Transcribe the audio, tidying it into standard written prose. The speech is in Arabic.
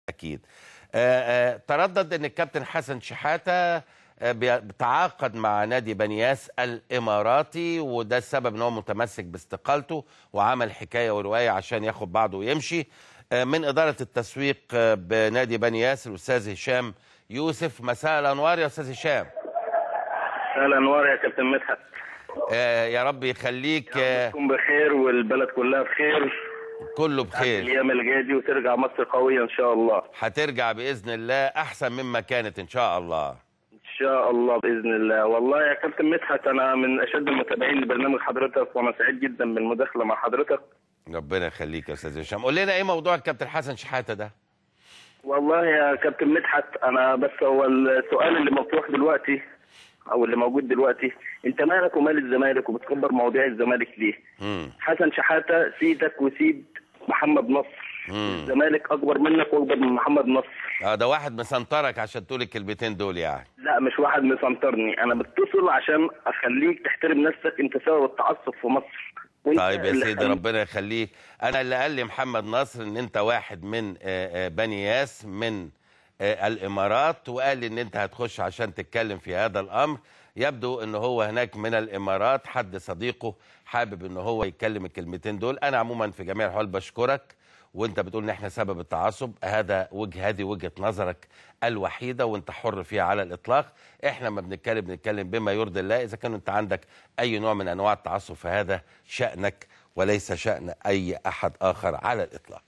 أكيد. تردد أن الكابتن حسن شحاتة بيتعاقد مع نادي بنياس الإماراتي، وده السبب أنه متمسك باستقالته وعمل حكاية ورواية عشان ياخد بعضه ويمشي. من إدارة التسويق بنادي بنياس الأستاذ هشام يوسف. مساء الأنوار يا أستاذ هشام. مساء الأنوار يا كابتن مدحت. يا رب يخليك. تكون بخير والبلد كلها بخير. كله بخير. الأيام الجاية دي وترجع مصر قوية إن شاء الله. هترجع بإذن الله أحسن مما كانت إن شاء الله. إن شاء الله بإذن الله. والله يا كابتن مدحت أنا من أشد المتابعين لبرنامج حضرتك، وأنا سعيد جدا بالمداخلة مع حضرتك. ربنا يخليك يا أستاذ هشام. قول لنا إيه موضوع الكابتن حسن شحاتة ده؟ والله يا كابتن مدحت أنا بس هو السؤال اللي مفتوح دلوقتي او اللي موجود دلوقتي، انت مالك ومال الزمالك وبتكبر مواضيع الزمالك ليه؟ حسن شحاتة سيدك وسيد محمد نصر. الزمالك اكبر منك واكبر من محمد نصر. ده واحد مسنطرك عشان تقول الكلمتين دول يعني. لا مش واحد مسنطرني، انا بتصل عشان اخليك تحترم نفسك. انت سبب التعصب في مصر. طيب يا سيدي ربنا يخليك. انا اللي قال لي محمد نصر ان انت واحد من بنياس من الامارات، وقال لي ان انت هتخش عشان تتكلم في هذا الامر. يبدو ان هو هناك من الامارات حد صديقه حابب ان هو يتكلم الكلمتين دول. انا عموما في جميع الحال بشكرك، وانت بتقول ان احنا سبب التعصب. هذه وجهة نظرك الوحيدة وانت حر فيها على الاطلاق. احنا ما بنتكلم بما يرضي الله. اذا كان انت عندك اي نوع من انواع التعصب فهذا شأنك وليس شأن اي احد اخر على الاطلاق.